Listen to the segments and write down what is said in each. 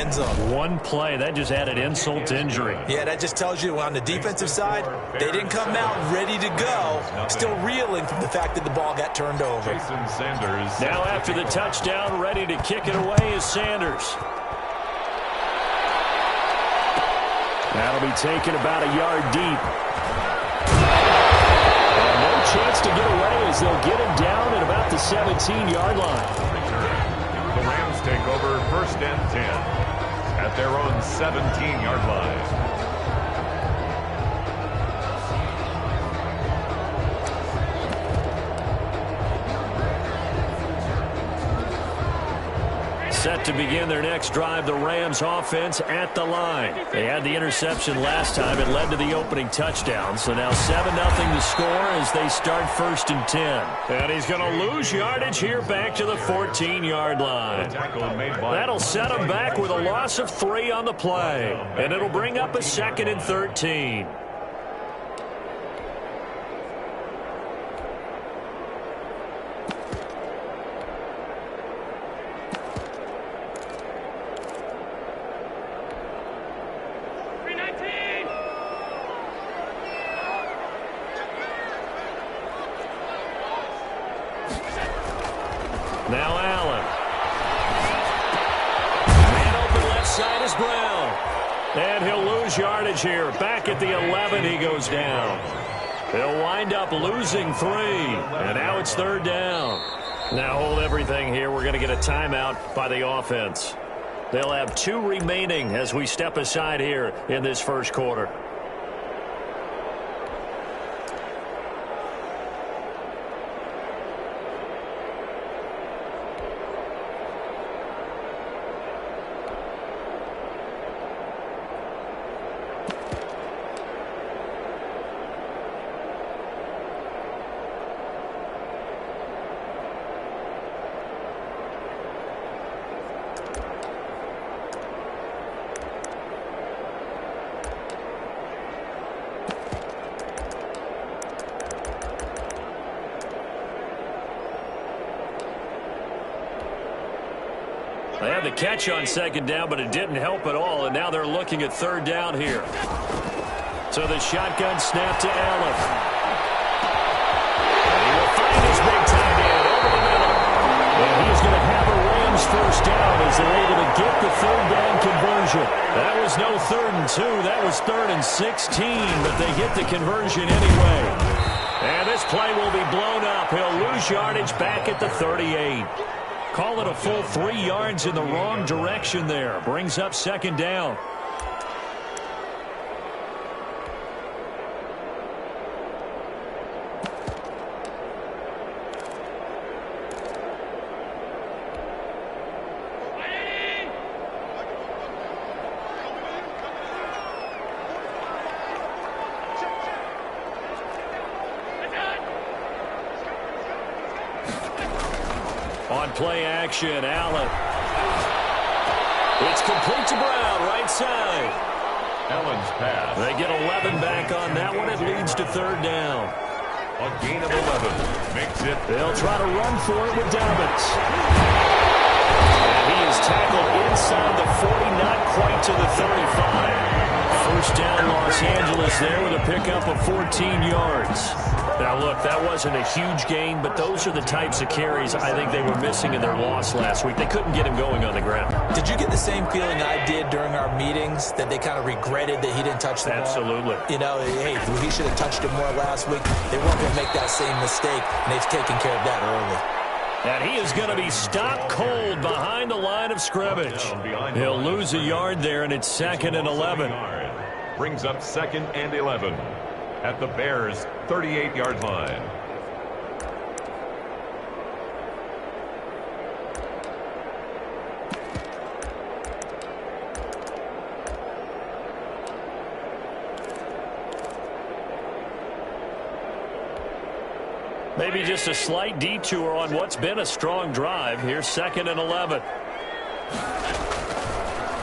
end zone. One play, that just added insult to injury. Yeah, that just tells you on the defensive side, they didn't come out ready to go. Still reeling from the fact that the ball got turned over. Now after the touchdown, ready to kick it away is Sanders. That'll be taken about a yard deep. And no chance to get away as they'll get him down at about the 17-yard line. The Rams take over 1st and 10 at their own 17-yard line. Set to begin their next drive, the Rams offense at the line. They had the interception last time. It led to the opening touchdown. So now 7-0 to score as they start 1st and 10. And he's going to lose yardage here back to the 14-yard line. That'll set him back with a loss of 3 on the play. And it'll bring up a 2nd and 13. Now Allen. Man open left side is Brown. And he'll lose yardage here. Back at the 11, he goes down. He'll wind up losing 3. And now it's 3rd down. Now hold everything here. We're going to get a timeout by the offense. They'll have 2 remaining as we step aside here in this 1st quarter. They had the catch on 2nd down, but it didn't help at all, and now they're looking at 3rd down here. So the shotgun snap to Allen. And he will find his big tight end over the middle. And he's going to have a Rams 1st down as they're able to get the 3rd down conversion. That was no 3rd and 2. That was 3rd and 16, but they get the conversion anyway. And this play will be blown up. He'll lose yardage back at the 38. Call it a full 3 yards in the wrong direction there. Brings up 2nd down. On play action, Allen. It's complete to Brown, right side. Allen's pass. They get 11 back on that one. It leads to 3rd down. A gain of 11 makes it. They'll try to run for it with Dobbins. And he is tackled inside the 40, not quite to the 35. 1st down, Los Angeles there with a pickup of 14 yards. Now, look, that wasn't a huge gain, but those are the types of carries I think they were missing in their loss last week. They couldn't get him going on the ground. Did you get the same feeling I did during our meetings, that they kind of regretted that he didn't touch the ball? Absolutely. You know, hey, he should have touched it more last week. They weren't going to make that same mistake, and they've taken care of that early. And he is going to be stopped cold behind the line of scrimmage. He'll lose a yard there, and it's 2nd and 11. Brings up 2nd and 11 at the Bears' 38-yard line. Maybe just a slight detour on what's been a strong drive. Here's 2nd and 11.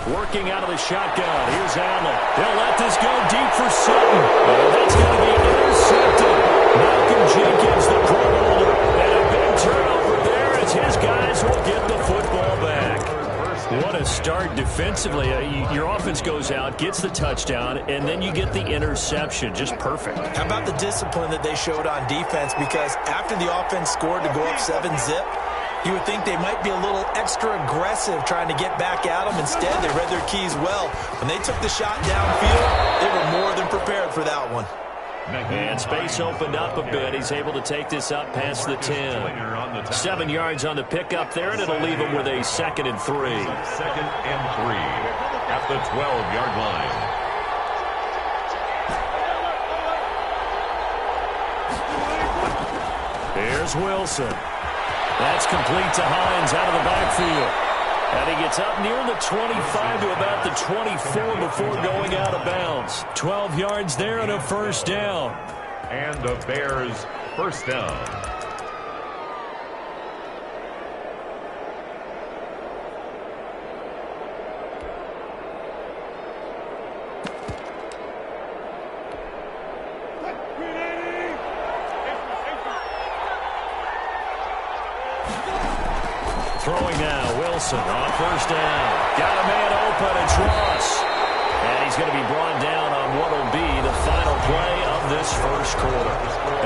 Working out of the shotgun. Here's Allen. They'll let this go deep for Sutton. And that's going to be intercepted. Malcolm Jenkins, the Pro Bowler. And a big turnover there as his guys will get the football back. What a start defensively. Your offense goes out, gets the touchdown, and then you get the interception. Just perfect. How about the discipline that they showed on defense? Because after the offense scored to go up 7-zip, you would think they might be a little extra aggressive trying to get back at them. Instead, they read their keys well. When they took the shot downfield, they were more than prepared for that one. And space opened up a bit. He's able to take this up past the 10. 7 yards on the pickup there, and it'll leave him with a 2nd and 3. 2nd and 3 at the 12-yard line. Here's Wilson. That's complete to Hines out of the backfield. And he gets up near the 25 to about the 24 before going out of bounds. 12 yards there and a first down. And the Bears first down. Throwing now, Wilson on first down. Got a man open, it's Ross. And he's going to be brought down on what will be the final play of this first quarter.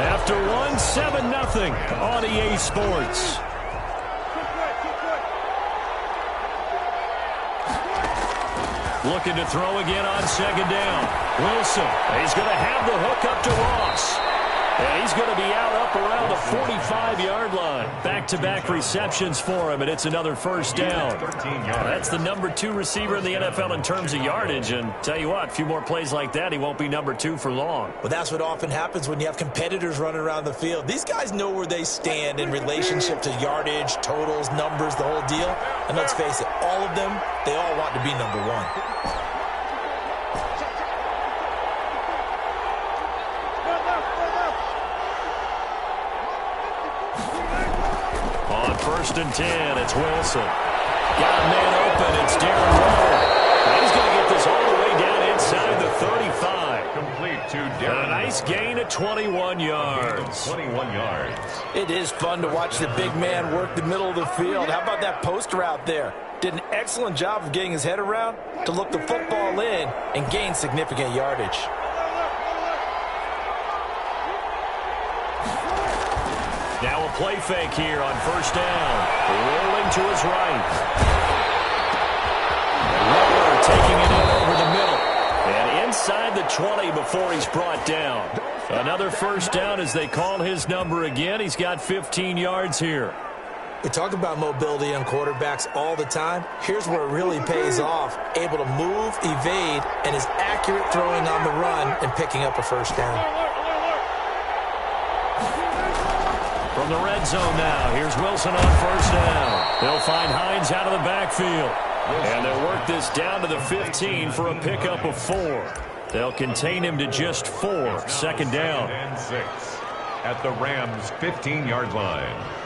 After one, 7-0 on EA Sports. Looking to throw again on second down. Wilson, he's going to have the hook up to Ross. And he's going to be out up around the 45-yard line. Back-to-back receptions for him, and it's another first down. That's the number 2 receiver in the NFL in terms of yardage. And tell you what, a few more plays like that, he won't be number 2 for long. Well, that's what often happens when you have competitors running around the field. These guys know where they stand in relationship to yardage, totals, numbers, the whole deal. And let's face it, all of them, they all want to be number 1. First and 10, it's Wilson. Got a man open, it's Darren Waller. He's going to get this all the way down inside the 35. Complete to Darren. A nice gain of 21 yards. 21 yards. It is fun to watch the big man work the middle of the field. How about that post route there? Did an excellent job of getting his head around to look the football in and gain significant yardage. Now a play fake here on first down. Rolling to his right. Waller taking it in over the middle. And inside the 20 before he's brought down. Another first down as they call his number again. He's got 15 yards here. We talk about mobility on quarterbacks all the time. Here's where it really pays off. Able to move, evade, and is accurate throwing on the run and picking up a first down. From the red zone now, here's Wilson on first down. They'll find Hines out of the backfield. And they'll work this down to the 15 for a pickup of 4. They'll contain him to just 4. Second down. And 6 at the Rams' 15-yard line.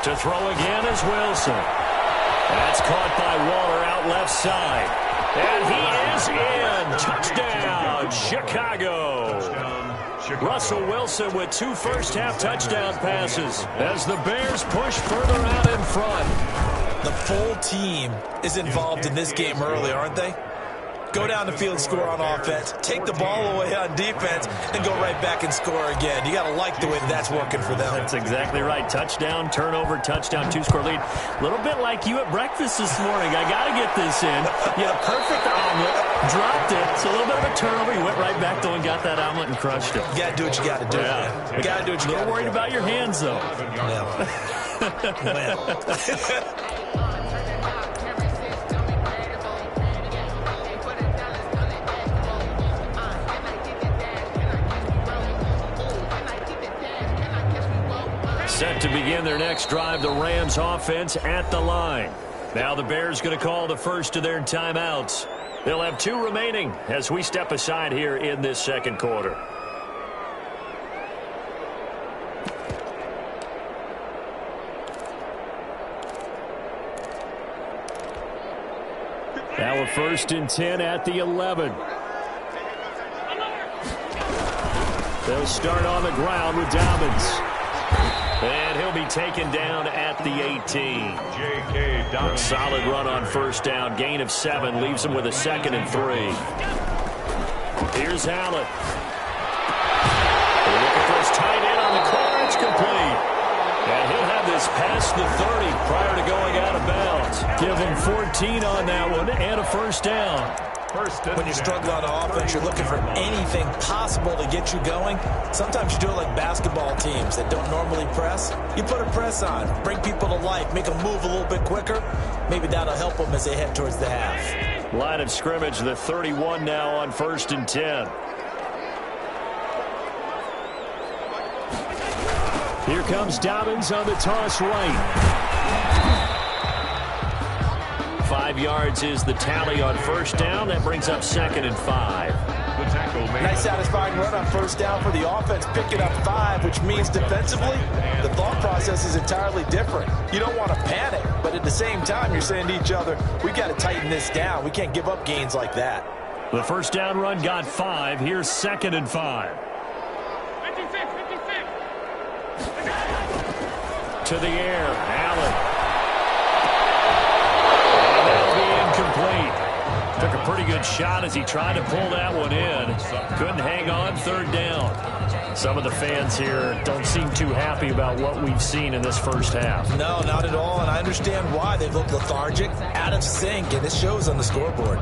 To throw again is Wilson. That's caught by Waller out left side. And he is in. Touchdown, Chicago. Russell Wilson with 2 first-half touchdown passes as the Bears push further out in front. The full team is involved in this game early, aren't they? Go down the field, score on offense, take the ball away on defense, and go right back and score again. You got to like the way that's working for them. That's exactly right. Touchdown, turnover, touchdown, 2-score lead. A little bit like you at breakfast this morning. I got to get this in. You had a perfect omelet, dropped it. It's a little bit of a turnover. You went right back though and got that omelet and crushed it. You got to do what you got to do. Yeah. You got to do what you got to do. A little worried about your hands, though. Set to begin their next drive, the Rams offense at the line. Now the Bears going to call the first of their timeouts. They'll have 2 remaining as we step aside here in this second quarter. Now a 1st and 10 at the 11. They'll start on the ground with Dobbins. And he'll be taken down at the 18. J.K. Dobbins. Solid run on 1st down. Gain of 7 leaves him with a 2nd and 3. Here's Allen. They're looking for his tight end on the corner. It's complete. And he'll have this past the 30 prior to going out of bounds. Give him 14 on that one and a 1st down. When you struggle on offense, you're looking for anything possible to get you going. Sometimes you do it like basketball teams that don't normally press. You put a press on, bring people to life, make them move a little bit quicker. Maybe that'll help them as they head towards the half. Line of scrimmage, the 31 now on 1st and 10. Here comes Dobbins on the toss right. 5 yards is the tally on 1st down. That brings up 2nd and 5. Nice satisfying run on 1st down for the offense, picking up 5, which means defensively, the thought process is entirely different. You don't want to panic, but at the same time, you're saying to each other, we've got to tighten this down. We can't give up gains like that. The 1st down run got 5. Here's 2nd and 5. 56. To the air, Allen. Incomplete. Took a pretty good shot as he tried to pull that one in. Couldn't hang on 3rd down. Some of the fans here don't seem too happy about what we've seen in this 1st half. No, not at all, and I understand why. They've looked lethargic, out of sync, and it shows on the scoreboard.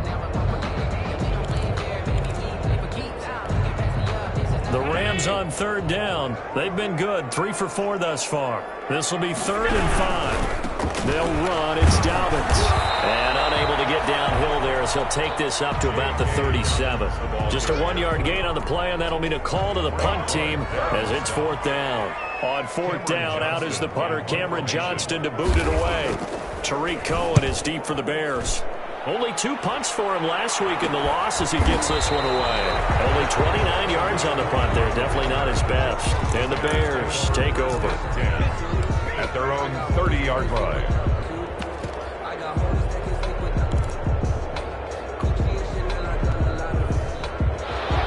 The Rams on 3rd down. They've been good, 3 for 4 thus far. This will be 3rd and 5. They'll run. It's Dobbins. And unable to get downhill there as he'll take this up to about the 37. Just a 1-yard gain on the play, and that'll mean a call to the punt team as it's 4th down. On 4th down, out is the punter, Cameron Johnston, to boot it away. Tariq Cohen is deep for the Bears. Only 2 punts for him last week in the loss as he gets this one away. Only 29 yards on the punt there. Definitely not his best. And the Bears take over. 10 at their own 30-yard line.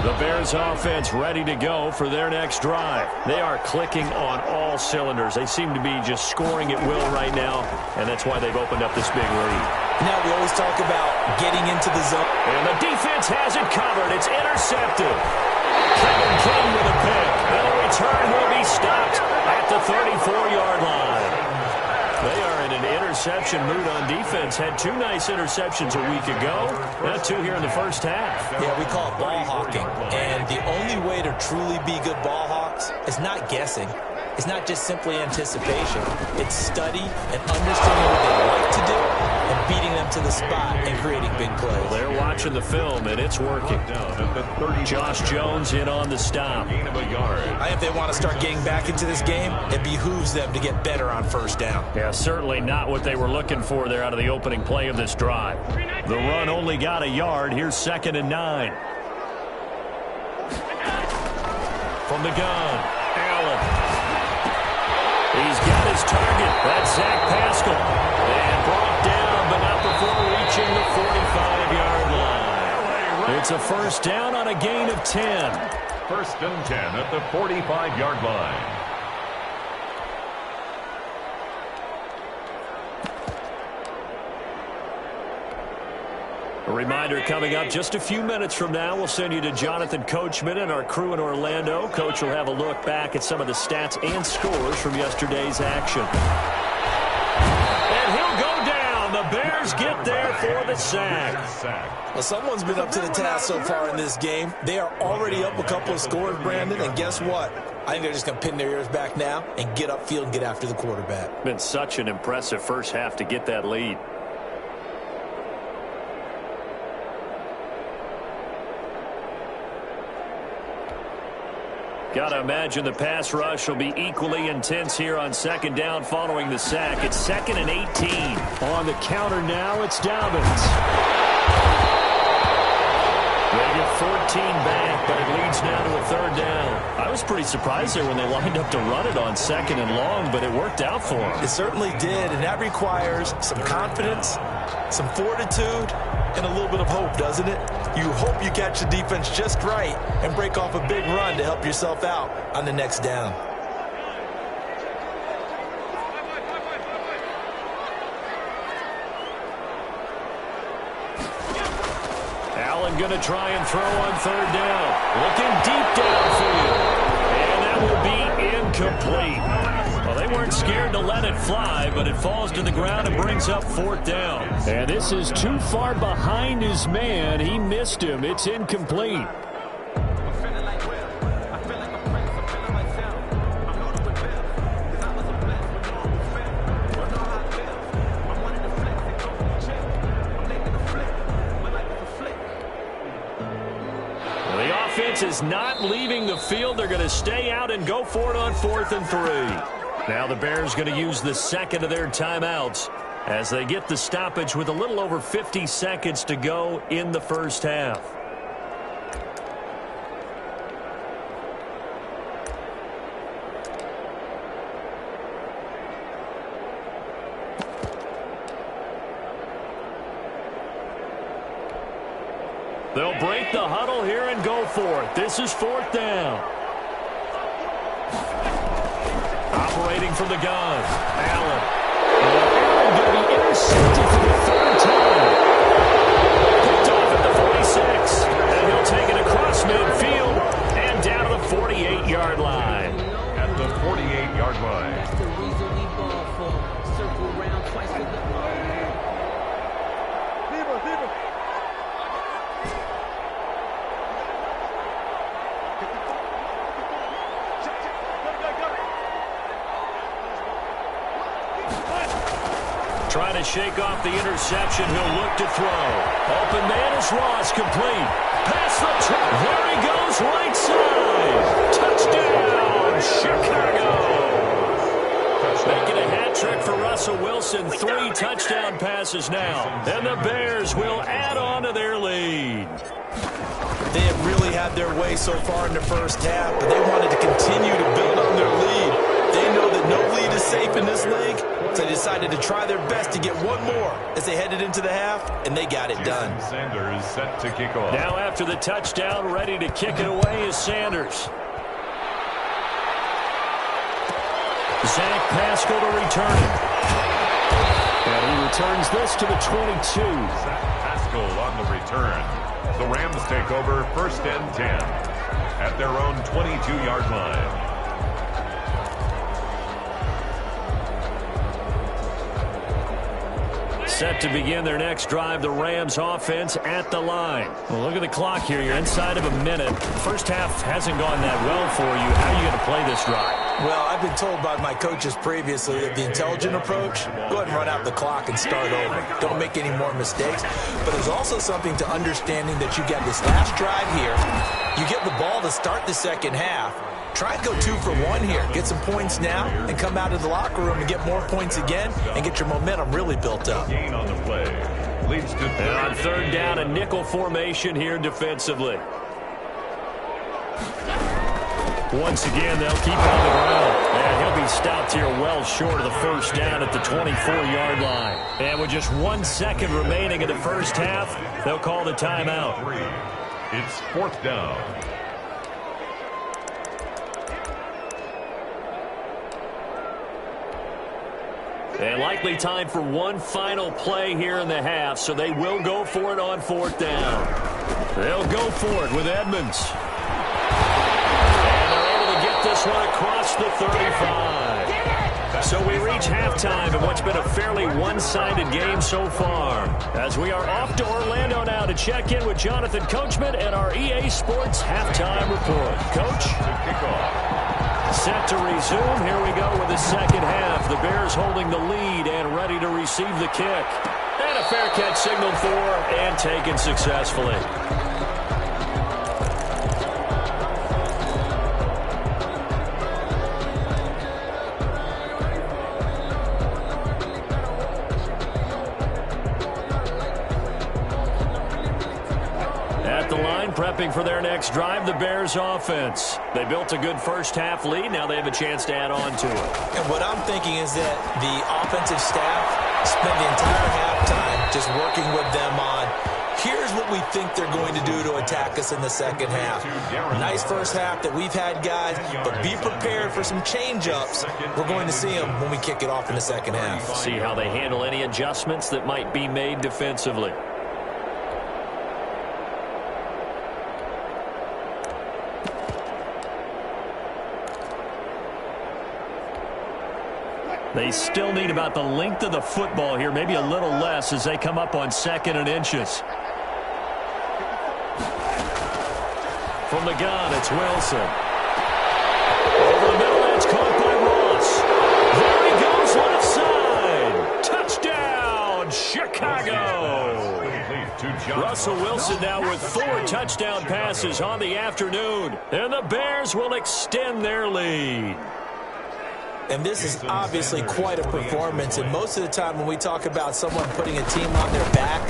The Bears offense ready to go for their next drive. They are clicking on all cylinders. They seem to be just scoring at will right now, and that's why they've opened up this big lead. Now we always talk about getting into the zone. And the defense has it covered. It's intercepted. Kevin King with a pick. And the return will be stopped at the 34-yard line. They are in an interception mood on defense. Had 2 nice interceptions a week ago. Now 2 here in the 1st half. Yeah, we call it ball hawking. And the only way to truly be good ball hawks is not guessing. It's not just simply anticipation. It's study and understanding what they like to do and beating them to the spot and creating big plays. They're watching the film, and it's working. Josh Jones in on the stop. I think if they want to start getting back into this game, it behooves them to get better on 1st down. Yeah, certainly not what they were looking for there out of the opening play of this drive. The run only got a yard. Here's 2nd and 9. From the gun, Allen. He's got his target. That's Zach Pascal. And brought down, but not before reaching the 45-yard line. It's a 1st down on a gain of 10. 1st and 10 at the 45-yard line. A reminder coming up just a few minutes from now, we'll send you to Jonathan Coachman and our crew in Orlando. Coach will have a look back at some of the stats and scores from yesterday's action. And he'll go down. The Bears get there for the sack. Well, someone's been up to the task so far in this game. They are already up a couple of scores, Brandon, and guess what? I think they're just going to pin their ears back now and get upfield and get after the quarterback. Been such an impressive 1st half to get that lead. Got to imagine the pass rush will be equally intense here on 2nd down following the sack. It's 2nd and 18. On the counter now, it's Dobbins. They get 14 back, but it leads now to a third down. I was pretty surprised there when they lined up to run it on second and long, but it worked out for them. It certainly did, and that requires some confidence, some fortitude, and a little bit of hope, doesn't it? You hope you catch the defense just right and break off a big run to help yourself out on the next down. Allen going to try and throw on third down. Looking deep downfield. And that will be incomplete. Well, they weren't scared to let it fly, but it falls to the ground and brings up fourth down. And this is too far behind his man. He missed him. It's incomplete. Is not leaving the field. They're going to stay out and go for it on 4th and 3. Now the Bears going to use the second of their timeouts as they get the stoppage with a little over 50 seconds to go in the first half. They'll break the huddle here and go for it. This is fourth down. Operating from the gun. Allen. Allen going to be intercepted for the third time. Picked off at the 46. And he'll take it across midfield and down to the 48-yard line. At the 48-yard line. That's the reason we ball for. Circle around twice with the ball. Trying to shake off the interception. He'll look to throw. Open man is Ross, complete. Pass the trap. There he goes, right side. Touchdown, Chicago. Making a hat trick for Russell Wilson. 3 touchdown passes now. And the Bears will add on to their lead. They have really had their way so far in the first half, but they wanted to continue to build on their lead. They know that no lead is safe in this league, so they decided to try their best to get one more as they headed into the half, and they got it done. Sanders set to kick off. Now after the touchdown, ready to kick it away is Sanders. Zach Pascal to return it. And he returns this to the 22. Zach Pascal on the return. The Rams take over 1st and 10 at their own 22-yard line. Set to begin their next drive, the Rams offense at the line. Well, look at the clock here. You're inside of a minute. First half hasn't gone that well for you. How are you going to play this drive? Well, I've been told by my coaches previously that the intelligent approach, go ahead and run out the clock and start over. Don't make any more mistakes. But there's also something to understanding that you got this last drive here. You get the ball to start the second half. Try and go 2 for 1 here. Get some points now and come out of the locker room and get more points again and get your momentum really built up. Gain on the play. Leads to and on third down, a nickel formation here defensively. Once again, they'll keep it on the ground. And he'll be stopped here well short of the first down at the 24-yard line. And with just 1 second remaining in the first half, they'll call the timeout. It's 4th down. And likely time for one final play here in the half, so they will go for it on 4th down. They'll go for it with Edmonds. And they're able to get this one across the 35. So we reach halftime in what's been a fairly one-sided game so far. As we are off to Orlando now to check in with Jonathan Coachman and our EA Sports halftime report. Coach? Set to resume. Here we go with the second half. The Bears holding the lead and ready to receive the kick. And a fair catch signaled for and taken successfully. Prepping for their next drive, the Bears offense. They built a good first-half lead. Now they have a chance to add on to it. And what I'm thinking is that the offensive staff spent the entire halftime just working with them on, here's what we think they're going to do to attack us in the second half. Nice first half that we've had, guys, but be prepared for some change-ups. We're going to see them when we kick it off in the second half. See how they handle any adjustments that might be made defensively. They still need about the length of the football here, maybe a little less as they come up on 2nd and inches. From the gun, it's Wilson. Over the middle, it's caught by Ross. There he goes left side. Touchdown, Chicago. Russell Wilson now with 4 touchdown passes on the afternoon. And the Bears will extend their lead. And this is obviously quite a performance. And most of the time when we talk about someone putting a team on their back,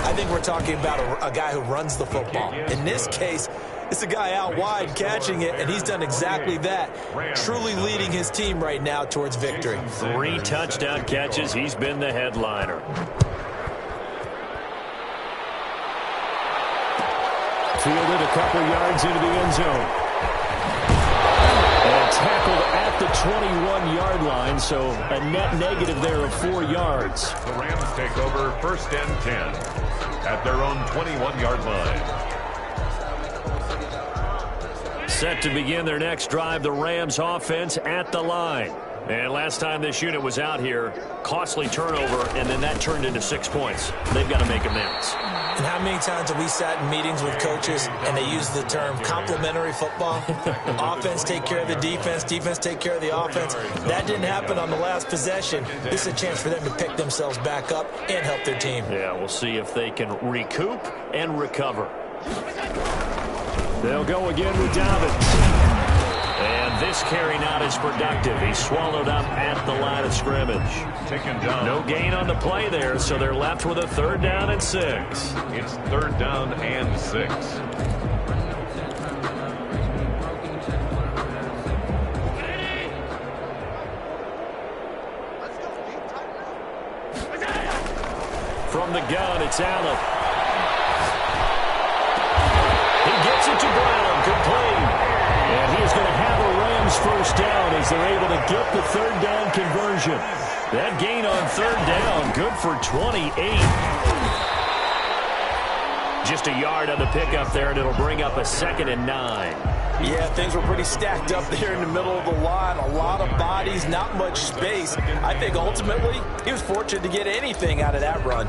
I think we're talking about a guy who runs the football. In this case, it's a guy out wide catching it, and he's done exactly that, truly leading his team right now towards victory. 3 touchdown catches. He's been the headliner. Fielded a couple yards into the end zone. And tackled at the 21-yard line, so a net negative there of 4 yards. The Rams take over 1st and 10 at their own 21-yard line. Set to begin their next drive, the Rams offense at the line. And last time this unit was out here, costly turnover, and then that turned into 6 points. They've got to make amends. And how many times have we sat in meetings with coaches and they use the term complementary football? Offense take care of the defense, defense take care of the offense. That didn't happen on the last possession. This is a chance for them to pick themselves back up and help their team. Yeah, we'll see if they can recoup and recover. They'll go again with Dobbins. And this carry not as productive. He's swallowed up at the line of scrimmage. Taken down. No gain on the play there, so they're left with a 3rd down and 6. It's 3rd down and 6. From the gun, it's Allen. He gets it to Brown, complete. And he is going to have a Rams 1st down as they're able to get the 3rd down conversion. That gain on 3rd down, good for 28. Just a yard on the pickup there, and it'll bring up a 2nd and 9. Yeah, things were pretty stacked up there in the middle of the line. A lot of bodies, not much space. I think ultimately he was fortunate to get anything out of that run.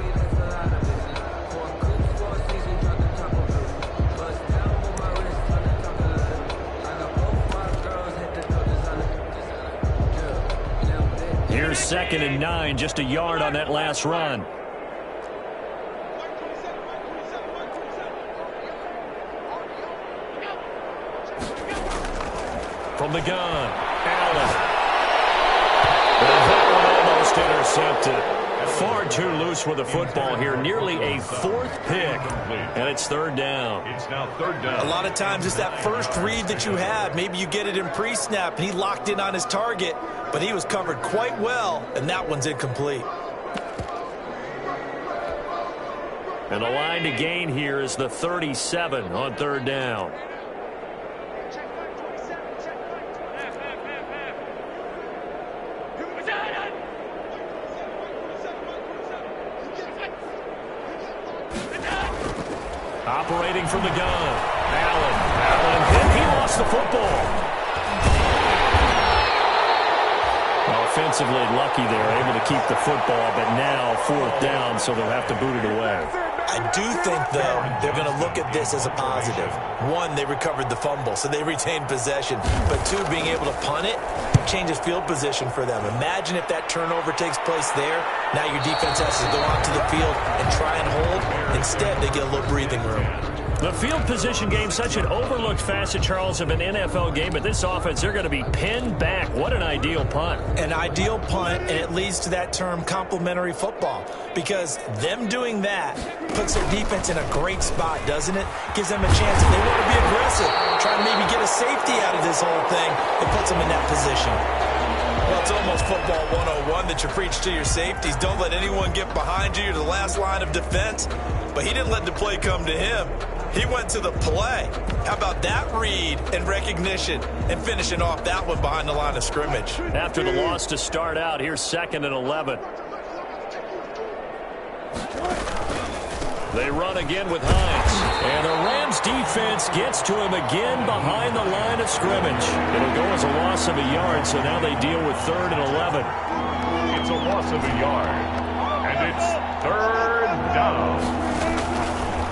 Here's 2nd and 9, just a yard on that last run. From the gun, Allen. And that one almost intercepted. Far too loose with the football here. Nearly a 4th pick. And it's 3rd down. It's now 3rd down. A lot of times it's that first read that you have. Maybe you get it in pre-snap, and he locked in on his target, but he was covered quite well, and that one's incomplete. And the line to gain here is the 37 on 3rd down. Operating from the gun. Allen. He lost the football. Well, offensively lucky there, able to keep the football, but now 4th down, so they'll have to boot it away. I do think, though, they're going to look at this as a positive. 1, they recovered the fumble, so they retained possession. But 2, being able to punt it changes field position for them. Imagine if that turnover takes place there. Now your defense has to go out to the field and try and hold. Instead, they get a little breathing room. The field position game, such an overlooked facet, Charles, of an NFL game, but this offense, they're going to be pinned back. What an ideal punt. An ideal punt, and it leads to that term complementary football, because them doing that puts their defense in a great spot, doesn't it? Gives them a chance. If they want to be aggressive, try to maybe get a safety out of this whole thing, it puts them in that position. Well, it's almost football 101 that you preach to your safeties. Don't let anyone get behind you. You're the last line of defense. But he didn't let the play come to him. He went to the play. How about that read and recognition and finishing off that one behind the line of scrimmage? After the loss to start out, here's 2nd and 11. They run again with Hines. And the Rams defense gets to him again behind the line of scrimmage. It'll go as a loss of a yard, so now they deal with 3rd and 11. It's a loss of a yard. And it's 3rd down.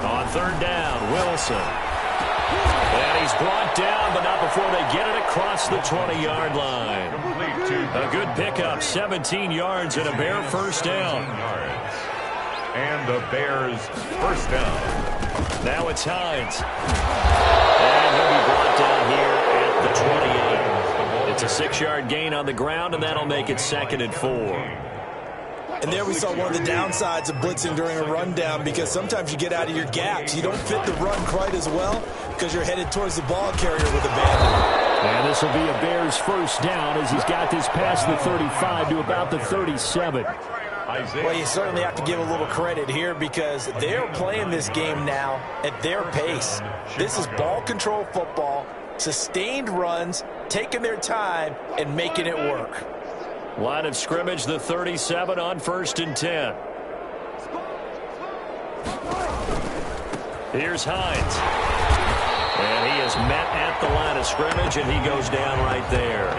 On 3rd down, Wilson. And he's brought down, but not before they get it across the 20-yard line. A good pickup, 17 yards and a Bear first down. And the Bears first down. Now it's Hines. And he'll be brought down here at the 28. It's a 6-yard gain on the ground, and that'll make it 2nd and 4. And there we saw one of the downsides of blitzing during a rundown, because sometimes you get out of your gaps. You don't fit the run quite as well because you're headed towards the ball carrier with abandon. And this will be a Bears first down as he's got this past the 35 to about the 37. Well, you certainly have to give a little credit here, because they're playing this game now at their pace. This is ball control football, sustained runs, taking their time and making it work. Line of scrimmage, the 37 on 1st and 10. Here's Hines. And he is met at the line of scrimmage, and he goes down right there.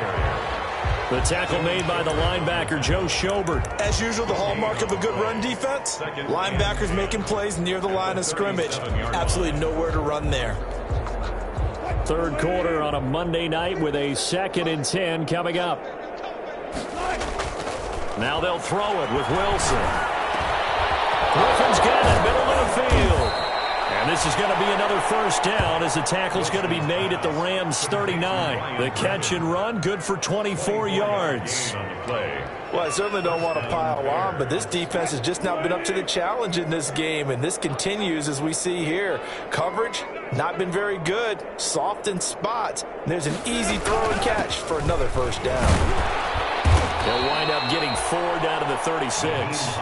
The tackle made by the linebacker, Joe Schobert. As usual, the hallmark of a good run defense, linebackers making plays near the line of scrimmage. Absolutely nowhere to run there. 3rd quarter on a Monday night with a 2nd and 10 coming up. Now they'll throw it with Wilson. Griffin's got it, middle of the field. And this is going to be another first down as the tackle's going to be made at the Rams' 39. The catch and run, good for 24 yards. Well, I certainly don't want to pile on, but this defense has just not been up to the challenge in this game, and this continues as we see here. Coverage, not been very good, soft in spots. There's an easy throw and catch for another first down. They'll wind up getting 4 down to the 36.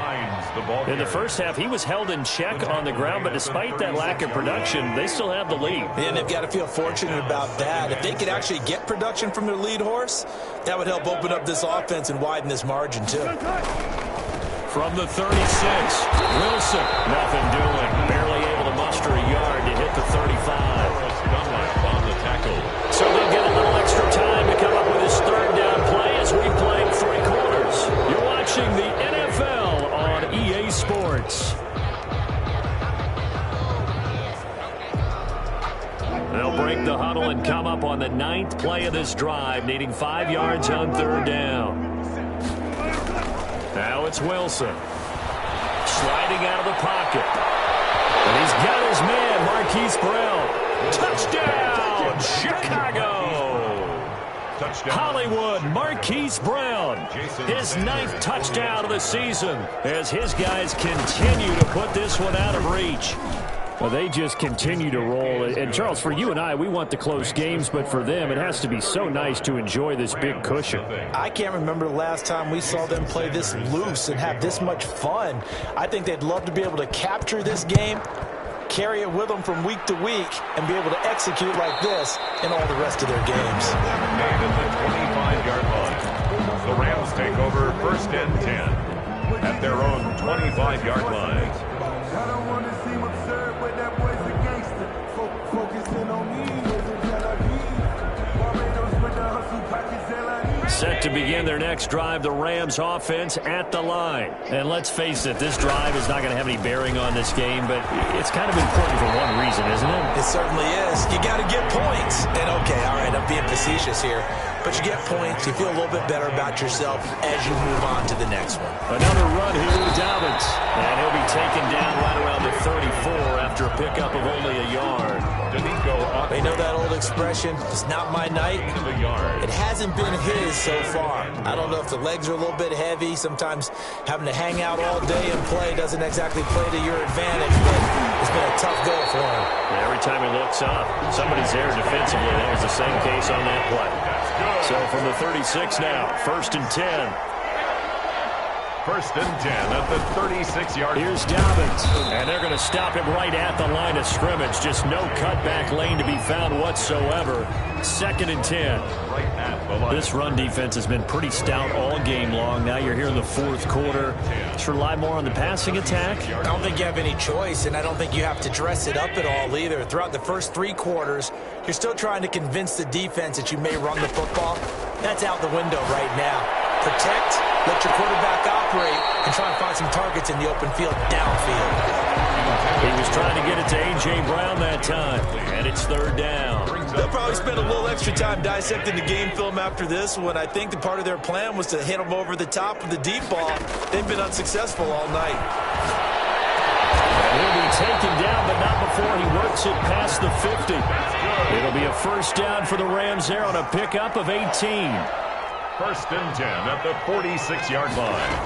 In the first half, he was held in check on the ground, but despite that lack of production, they still have the lead. And they've got to feel fortunate about that. If they could actually get production from their lead horse, that would help open up this offense and widen this margin, too. From the 36, Wilson, nothing doing. Barely able to muster a yard to hit the 35. On the tackle. So they'll get a little extra time to come up with his 3rd down play as we play 3 quarters. You're watching the NFL on EA Sports. They'll break the huddle and come up on the 9th play of this drive, needing 5 yards on 3rd down. Now it's Wilson. Sliding out of the pocket. And he's got his man, Marquise Brown. Touchdown, Chicago. Touchdown. Hollywood, Marquise Brown. His 9th touchdown of the season as his guys continue to put this one out of reach. Well, they just continue to roll. And, Charles, for you and I, we want the close games, but for them, it has to be so nice to enjoy this big cushion. I can't remember the last time we saw them play this loose and have this much fun. I think they'd love to be able to capture this game, carry it with them from week to week, and be able to execute like this in all the rest of their games. Made at the 25-yard line. The Rams take over 1st and 10 at their own 25-yard line. I don't want to seem absurd, but that boy's a gangster. Focusing on me, Barbados with the hustle pockets, Set to begin their next drive, the Rams offense at the line. And let's face it, this drive is not going to have any bearing on this game, but it's kind of important for one reason, isn't it? It certainly is. You got to get points. And, okay, all right, I'm being facetious here. but you get points. You feel a little bit better about yourself as you move on to the next one. Another run here to Dobbins. And he'll be taken down right around the 34 after a pickup of only a yard. They know that old expression, it's not my night. It hasn't been his so far. I don't know if the legs are a little bit heavy. Sometimes having to hang out all day and play doesn't exactly play to your advantage, but it's been a tough go for him. Every time he looks up, somebody's there defensively. That was the same case on that play. So from the 36 now, 1st and 10. 1st and 10 at the 36-yard line. Here's Dobbins, and they're going to stop him right at the line of scrimmage. Just no cutback lane to be found whatsoever. 2nd and 10. Right at the line. This run defense has been pretty stout all game long. Now you're here in the 4th quarter. Just rely more on the passing attack. I don't think you have any choice, and I don't think you have to dress it up at all either. Throughout the first 3 quarters, you're still trying to convince the defense that you may run the football. That's out the window right now. Protect, let your quarterback operate, and try and find some targets in the open field downfield. He was trying to get it to A.J. Brown that time, and it's 3rd down. They'll probably spend a little extra time dissecting the game film after this one. I think the part of their plan was to hit him over the top of the deep ball. They've been unsuccessful all night. He'll be taken down, but not before he works it past the 50. It'll be a 1st down for the Rams there on a pickup of 18. 1st and 10 at the 46-yard line.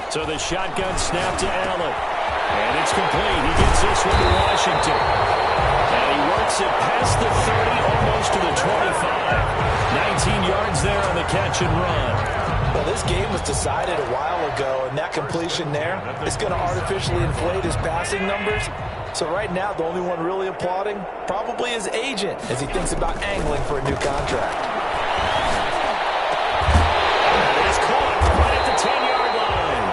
So the shotgun snap to Allen. And it's complete. He gets this one to Washington. And he works it past the 30, almost to the 25. 19 yards there on the catch and run. Well, this game was decided a while ago, and that completion there is going to artificially inflate his passing numbers. So right now, the only one really applauding probably his agent as he thinks about angling for a new contract. And it's caught right at the 10-yard line.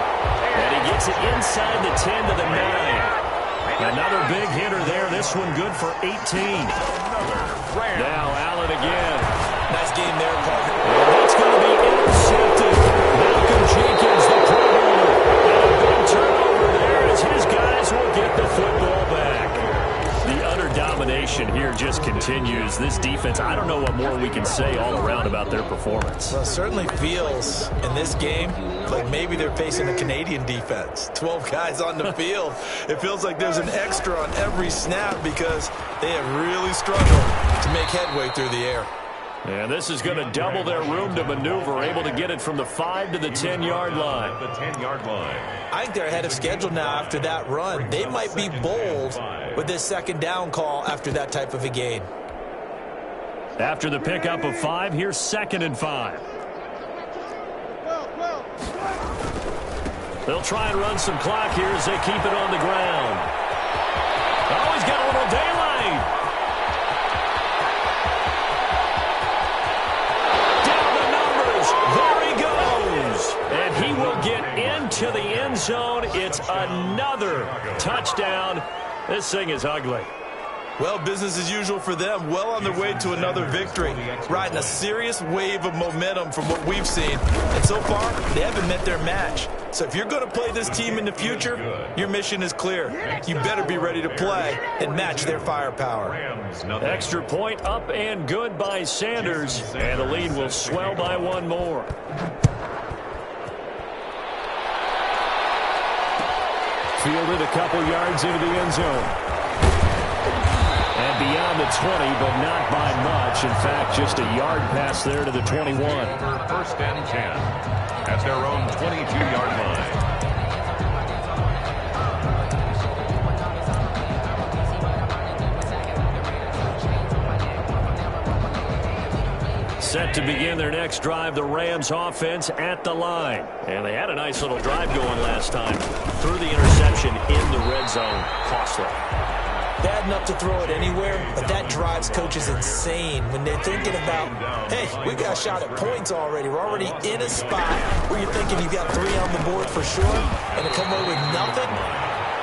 And he gets it inside the 10 to the 9. Another big hitter there. This one good for 18. Now Allen again. Nice game there, partner. And that's going to be intercepted. Malcolm Jenkins, the Pro Bowler. And a big turnover there as his guys will get the football back. The utter domination here just continues. This defense, I don't know what more we can say all around about their performance. Well, it certainly feels in this game like maybe they're facing a Canadian defense. 12 guys on the field. It feels like there's an extra on every snap because they have really struggled to make headway through the air. And this is going to double their room to maneuver, able to get it from the 5 to the 10-yard line. The 10-yard line. I think they're ahead of schedule now after that run. They might be bold with this 2nd down call after that type of a gain. After the pickup of 5, here's 2nd and 5. They'll try and run some clock here as they keep it on the ground. Oh, he's got a little daylight. And he will get into the end zone. It's another touchdown. This thing is ugly. Well, business as usual for them. Well on their way to another victory. Riding a serious wave of momentum from what we've seen. And so far, they haven't met their match. So if you're going to play this team in the future, your mission is clear. You better be ready to play and match their firepower. Extra point up and good by Sanders. And the lead will swell by 1 more. Fielded a couple yards into the end zone. And beyond the 20, but not by much. In fact, just a yard pass there to the 21. 1st and 10 at their own 22-yard line. Set to begin their next drive, the Rams offense at the line. And they had a nice little drive going last time. Threw the interception in the red zone. Costly. Bad enough to throw it anywhere, but that drives coaches insane when they're thinking about, hey, we got a shot at points already. We're already in a spot where you're thinking you've got 3 on the board for sure, and to come away with nothing,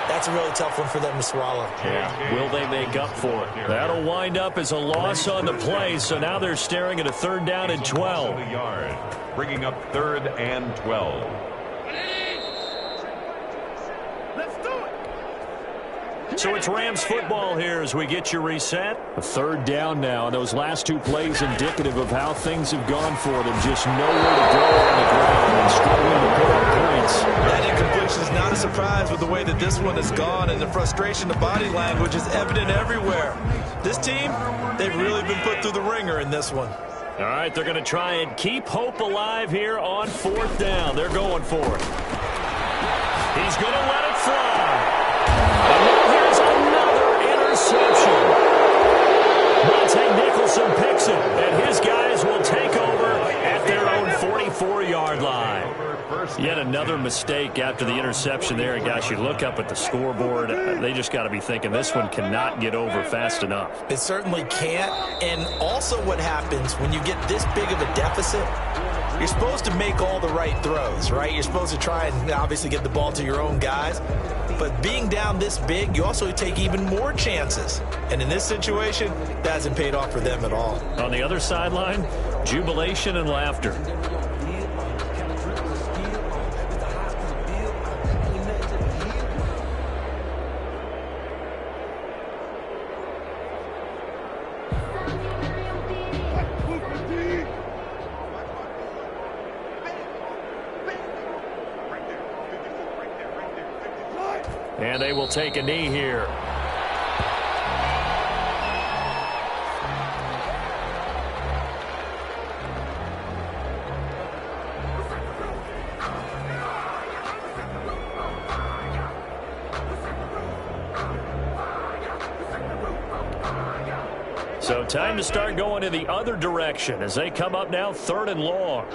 that's a really tough one for them to swallow. Yeah. Will they make up for it? That'll wind up as a loss on the play, so now they're staring at a 3rd down and 12. Bringing up 3rd and 12. So it's Rams football here as we get you reset. A third down now, and those last two plays indicative of how things have gone for them. Just nowhere to go on the ground and struggling to put up points. That incompletion is not a surprise with the way that this one has gone, and the frustration, the body language is evident everywhere. This team, they've really been put through the ringer in this one. All right, they're going to try and keep hope alive here on fourth down. They're going for it. He's going to let it fly. And now here's another interception. Monte Nicholson picks it, and his guys will take over at their own 44-yard line. Yet another mistake after the interception there. And guys, you look up at the scoreboard, they just got to be thinking this one cannot get over fast enough. It certainly can't. And also what happens when you get this big of a deficit, you're supposed to make all the right throws, right? You're supposed to try and obviously get the ball to your own guys. But being down this big, you also take even more chances. And in this situation, that hasn't paid off for them at all. On the other sideline, jubilation and laughter. And they will take a knee here. So time to start going in the other direction as they come up now 3rd and long.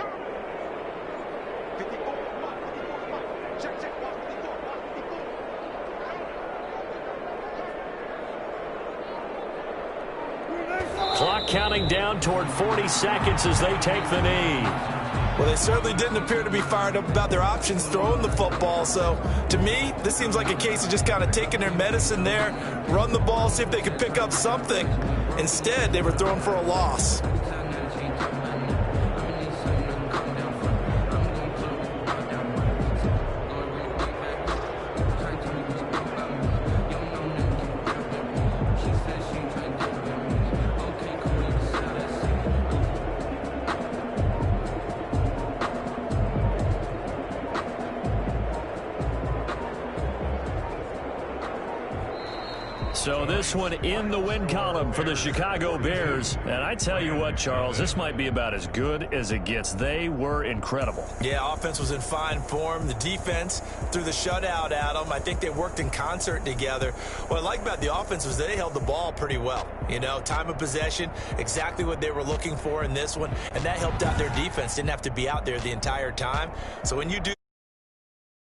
Clock counting down toward 40 seconds as they take the knee. Well, they certainly didn't appear to be fired up about their options throwing the football. So, to me, this seems like a case of just kind of taking their medicine there, run the ball, see if they could pick up something. Instead, they were throwing for a loss. So this one in the win column for the Chicago Bears. And I tell you what, Charles, this might be about as good as it gets. They were incredible. Yeah, offense was in fine form. The defense threw the shutout at them. I think they worked in concert together. What I like about the offense was they held the ball pretty well. You know, time of possession, exactly what they were looking for in this one. And that helped out their defense. Didn't have to be out there the entire time. So when you do